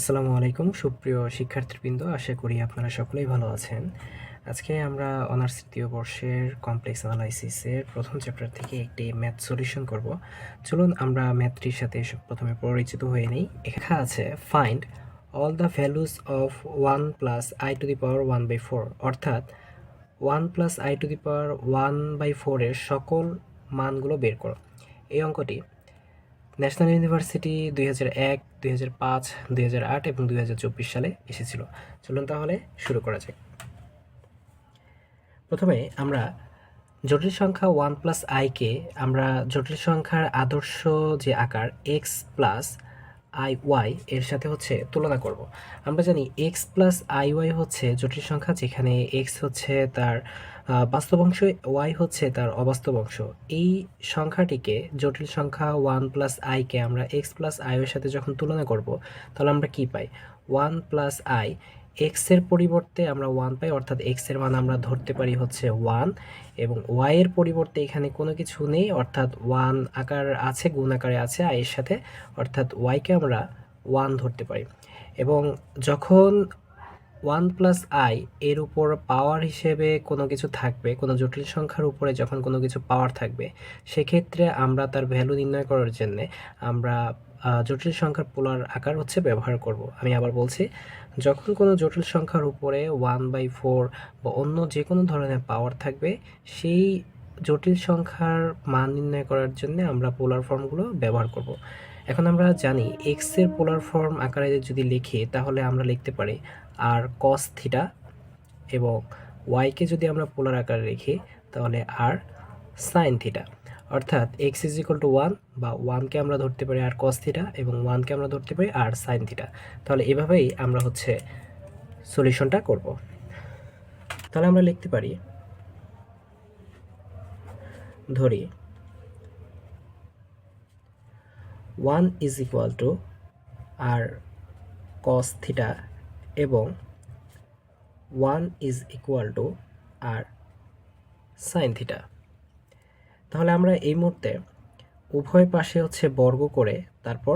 আসসালামু আলাইকুম সুপ্রিয় শিক্ষার্থীবৃন্দ, আশা করি আপনারা সকলেই ভালো আছেন। আজকে আমরা অনার্স তৃতীয় বর্ষের কমপ্লেক্স অ্যানালাইসিসের প্রথম চ্যাপ্টার থেকে একটি ম্যাথ সলিউশন করব। চলুন আমরা ম্যাথটির সাথে প্রথমে পরিচিত হয়ে নিই। এখানে আছে find all the values of 1 plus I to the power 1/4, অর্থাৎ 1 plus I to the power 1/4 এর সকল মানগুলো বের করো। এই অঙ্কটি ন্যাশনাল ইউনিভার্সিটি 2001, 2005, 2008 এবং 2024 সালে এসেছিল। চলুন তাহলে শুরু করা যাক। প্রথমে আমরা জটিল সংখ্যা 1 প্লাস আইকে আমরা জটিল সংখ্যার আদর্শ যে আকার x প্লাস আই ওয়াই এর সাথে হচ্ছে তুলনা করব। আমরা জানি x প্লাস আই ওয়াই হচ্ছে জটিল সংখ্যা, যেখানে x হচ্ছে তার বাস্তব অংশ, y হচ্ছে তার অবাস্তব অংশ। এই সংখ্যাটিকে জটিল সংখ্যা 1 প্লাস আইকে আমরা x প্লাস আই এর সাথে যখন তুলনা করব, তাহলে আমরা কি পাই? 1 প্লাস আই, x এর পরিবর্তে আমরা 1 পাই, অর্থাৎ x এর মান আমরা ধরতে পারি হচ্ছে 1, এবং y এর পরিবর্তে এখানে কোনো কিছু নেই, অর্থাৎ 1 আকার আছে, গুণ আকারে আছে i এর সাথে, অর্থাৎ y কে আমরা 1 ধরতে পারি। এবং যখন 1 প্লাস আই এর উপর পাওয়ার হিসেবে কোনো কিছু থাকবে, কোনো জটিল সংখ্যার উপরে যখন কোনো কিছু পাওয়ার থাকবে, সেক্ষেত্রে আমরা তার ভ্যালু নির্ণয় করার জন্যে আমরা জটিল সংখ্যার পোলার আকার হচ্ছে ব্যবহার করব। আমি আবার বলছি, যখন কোনো জটিল সংখ্যার উপরে 1/4 বা অন্য যে কোনো ধরনের পাওয়ার থাকবে, সেই জটিল সংখ্যার মান নির্ণয় করার জন্য আমরা পোলার ফর্মগুলো ব্যবহার করব। এখন আমরা জানি x এর পোলার ফর্ম আকারে যদি লিখি, তাহলে আমরা লিখতে পারি আর cos থিটা, এবং y কে যদি আমরা পোলার আকারে লিখি তাহলে আর sin থিটা, অর্থাৎ x ইজ ইকুয়াল টু 1 বা 1 কে আমরা ধরতে পারি আর cos থিটা এবং 1 কে আমরা ধরতে পারি আর sin থিটা। তাহলে এভাবেই আমরা হচ্ছে সলিউশনটা করব। তাহলে আমরা লিখতে পারি, ধরি 1 is equal to r cos theta এবং 1 is equal to r sin theta. তাহলে আমরা এই মুহূর্তে উভয় পাশে হচ্ছে বর্গ করে তারপর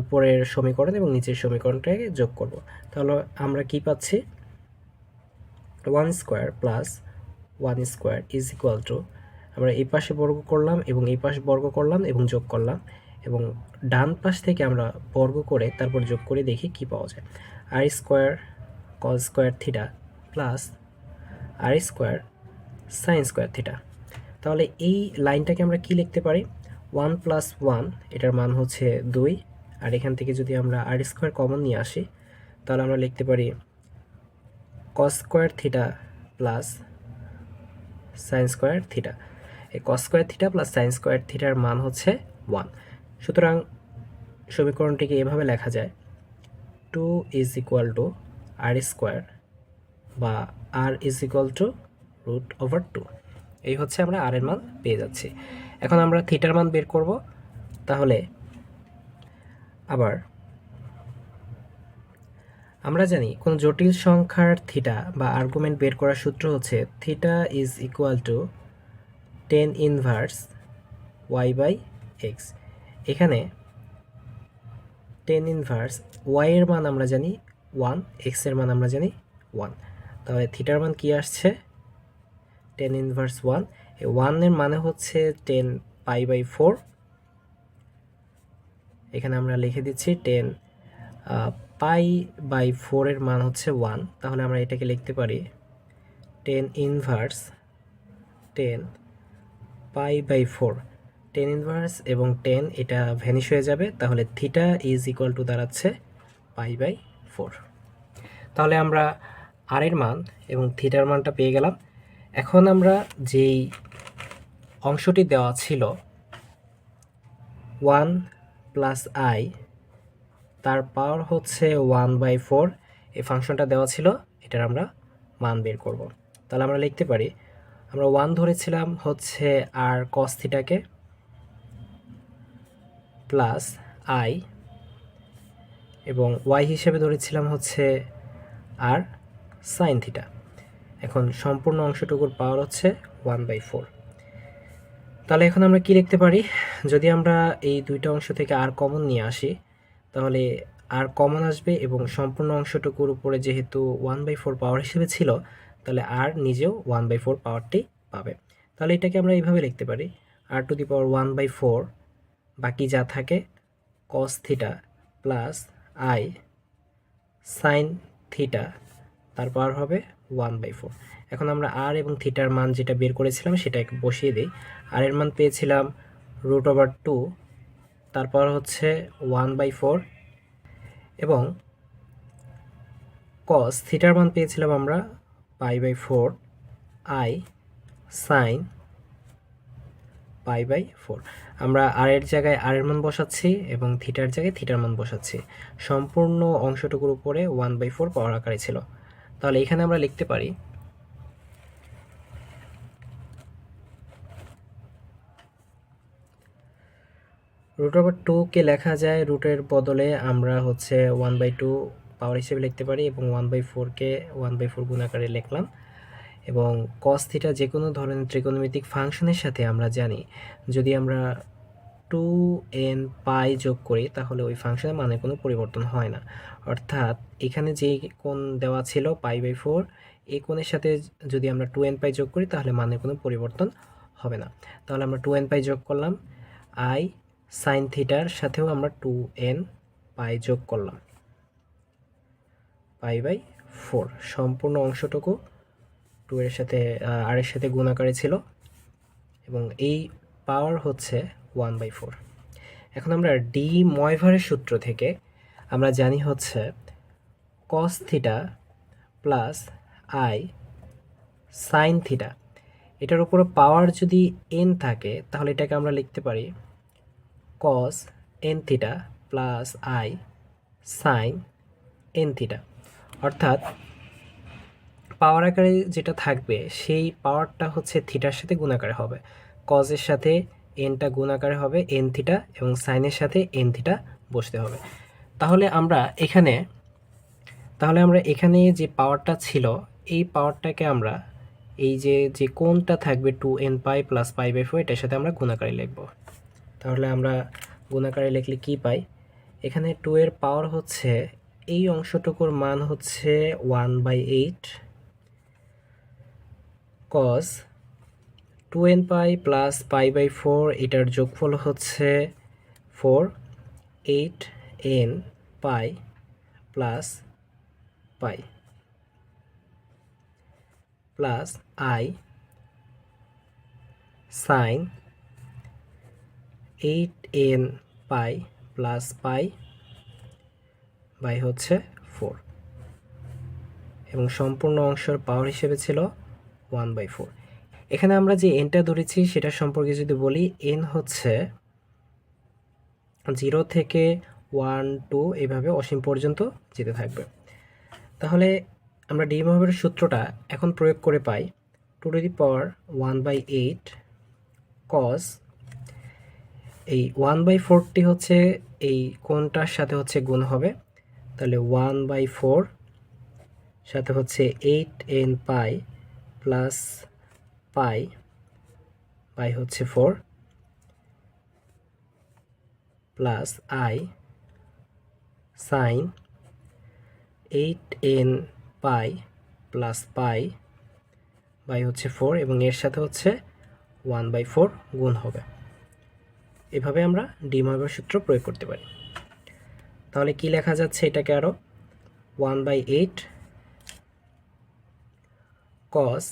উপরের সমীকরণ এবং নিচের সমীকরণটাকে যোগ করব। তাহলে আমরা কি পাচ্ছি? 1 square plus 1 square is equal two, আমরা এই পাশে বর্গ করলাম এবং এই পাশে বর্গ করলাম এবং যোগ করলাম, এবং ডান পাশ থেকে আমরা বর্গ করে তারপর যোগ করে দেখি কি পাওয়া যায়। R square cos square theta plus R square sine square theta. তাহলে এই লাইনটাকে আমরা কি লিখতে পারি? 1 প্লাস 1, এটার মান হচ্ছে 2, আর এখান থেকে যদি আমরা আর স্কোয়ার কমন নিয়ে আসি, তাহলে আমরা লিখতে পারি cos square theta plus sine square theta. এই cos square theta plus sine square থিটার মান হচ্ছে 1। সুতরাং সমীকরণটিকে এভাবে লেখা যায়, 2 is equal to r square বা আর ইজ ইকুয়াল টু √2। এই হচ্ছে আমরা আর এর মান পেয়ে যাচ্ছি। এখন আমরা থিটার মান বের করব। তাহলে আবার আমরা জানি কোন জটিল সংখ্যার থিটা বা আর্গুমেন্ট বের করার সূত্র হচ্ছে theta is equal to tan inverse y by x. এখানে টেন ইনভার্স ওয়াই এর মান আমরা জানি 1, এক্স এর মান আমরা জানি 1। তাহলে থিটার মান কি আসছে? Ten inverse 1। এই 1 এর মানে হচ্ছে 10 π/4। এখানে আমরা লিখে দিচ্ছি 10 π/4 এর মান হচ্ছে 1। তাহলে আমরা এটাকে লিখতে পারি 10 ইনভার্স 10 π/4। 10 ইনভার্স এবং 10 এটা ভ্যানিশ হয়ে যাবে, তাহলে থিটা ইজ ইকুয়াল টু দাঁড়াচ্ছে π/4। তাহলে আমরা আর এর মান এবং থিটার মানটা পেয়ে গেলাম। এখন আমরা যেই অংশটি দেওয়া ছিল 1 প্লাস আই, তার পাওয়ার হচ্ছে 1/4, এই ফাংশনটা দেওয়া ছিল, এটার আমরা মান বের করব। তাহলে আমরা লিখতে পারি, আমরা 1 ধরেছিলাম হচ্ছে আর কস থিটাকে প্লাস আই, এবং ওয়াই হিসেবে ধরেছিলাম হচ্ছে আর সাইন থিটা। এখন সম্পূর্ণ অংশটুকুর পাওয়ার হচ্ছে 1/4। তাহলে এখন আমরা কি লিখতে পারি? যদি আমরা এই দুইটা অংশ থেকে আর কমন নিয়ে আসি, তাহলে আর কমন আসবে এবং সম্পূর্ণ অংশটুকুর উপরে যেহেতু 1/4 পাওয়ার হিসেবে ছিল, তাহলে আর নিজেও 1/4 পাওয়ারটি পাবে। তাহলে এটাকে আমরা এইভাবে লিখতে পারি, r⁴ বাকি যা থাকে cos theta plus i sin theta, তার পাওয়ার হবে 1/4। এখন আমরা আর এবং থিটার মান যেটা বের করেছিলাম সেটা বসিয়ে দিই। আর এর মান পেয়েছিলাম √2, তারপর হচ্ছে 1/4, এবং cos থিটার মান পেয়েছিলাম আমরা π/4 i sin π/4। আমরা আর এর জায়গায় আর এর মান বসাচ্ছি এবং থিটার জায়গায় থিটার মান বসাচ্ছি। সম্পূর্ণ অংশটুকুর উপরে 1/4 পাওয়ার আকারে ছিল। তাহলে এখানে আমরা লিখতে পারি √2 কে লেখা যায় রুটের বদলে আমরা হচ্ছে 1/2 পাওয়ার হিসেবে লিখতে পারি, এবং 1/4 কে 1/4 গুণ আকারে লিখলাম। এবং cos থিটা যে কোনো ধরনের ত্রিকোণমিতিক ফাংশনের সাথে আমরা জানি যদি আমরা 2n পাই যোগ করি তাহলে ওই ফাংশনের মানের কোনো পরিবর্তন হয় না। অর্থাৎ এখানে যে কোণ দেওয়া ছিল π/4, এই কোণের সাথে যদি আমরা 2n পাই যোগ করি তাহলে মানের কোনো পরিবর্তন হবে না। তাহলে আমরা 2n পাই যোগ করলাম, i sin থিটার সাথেও আমরা 2n পাই যোগ করলাম, π/4। সম্পূর্ণ অংশটুকু 2 এর সাথে আর এর সাথে গুণ আকারে ছিল, এবং এই পাওয়ার হচ্ছে 1/4। এখন আমরা ডি ময়ভারের সূত্র থেকে আমরা জানি হচ্ছে cos theta plus i sin theta, এটার উপরে পাওয়ার যদি n থাকে তাহলে এটাকে আমরা লিখতে পারি cos n theta plus i sin n theta. অর্থাৎ পাওয়ার আকারে যেটা থাকবে সেই পাওয়ারটা হচ্ছে থিটার সাথে গুণাকারে হবে, কজের সাথে এনটা গুণাকারে হবে এন থিটা, এবং সাইনের সাথে এন থিটা বসতে হবে। তাহলে আমরা এখানে যে পাওয়ারটা ছিল এই পাওয়ারটাকে আমরা এই যে কোণটা থাকবে 2n পাই প্লাস π/4 এটার সাথে আমরা গুণাকারে লিখব। তাহলে আমরা গুণাকারে লিখলে কি পাই, এখানে 2 এর পাওয়ার হচ্ছে এই অংশটুকুর মান হচ্ছে 1/8 cos 2n পাই প্লাস π/4, এটার যোগফল হচ্ছে 4, 8n pi plus pi plus i sin 8n pi plus pi by হচ্ছে 4, এবং সম্পূর্ণ অংশের পাওয়ার হিসেবে ছিল 1/4। এখানে আমরা যে এনটা ধরেছি সেটা সম্পর্কে যদি বলি, এন হচ্ছে 0 থেকে 1 2 এভাবে অসীম পর্যন্ত যেতে থাকবে। তাহলে আমরা ডি ময়ভারের সূত্রটা এখন প্রয়োগ করে পাই 2⁴ cos, এই 1/4টি হচ্ছে এই কোণটার সাথে হচ্ছে গুণ হবে, তাহলে 1/4 সাথে হচ্ছে 8n pi plus pi by হচ্ছে 4 plus i sin 8n pi plus pi by হচ্ছে 4, এবং এর সাথে হচ্ছে 1/4 গুণ হবে। এভাবে আমরা ডি ময়ভার সূত্র প্রয়োগ করতে পারি। তাহলে কি লেখা যাচ্ছে এটাকে আরও 1/8 cos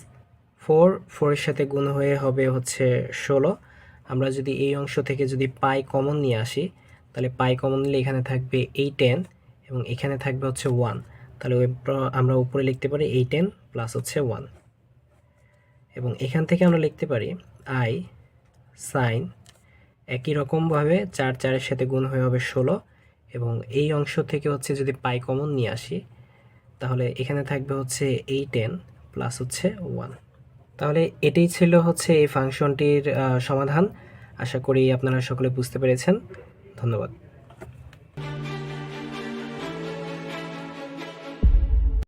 4 এর সাথে গুণ হয়ে হবে হচ্ছে 16। আমরা যদি এই অংশ থেকে যদি পাই কমন নিয়ে আসি তাহলে পাই কমন নিলে এখানে থাকবে 8n এবং এখানে থাকবে হচ্ছে 1, তাহলে আমরা উপরে লিখতে পারি 8n প্লাস হচ্ছে 1, এবং এখান থেকে আমরা লিখতে পারি i sin একই রকমভাবে 4 4 এর সাথে গুণ হয়ে হবে 16, এবং এই অংশ থেকে হচ্ছে যদি পাই কমন নিয়ে আসি তাহলে এখানে থাকবে হচ্ছে 8n প্লাস হচ্ছে 1। তাহলে এটাই ছিল হচ্ছে এই ফাংশনটির সমাধান। আশা করি আপনারা সকলে বুঝতে পেরেছেন। ধন্যবাদ।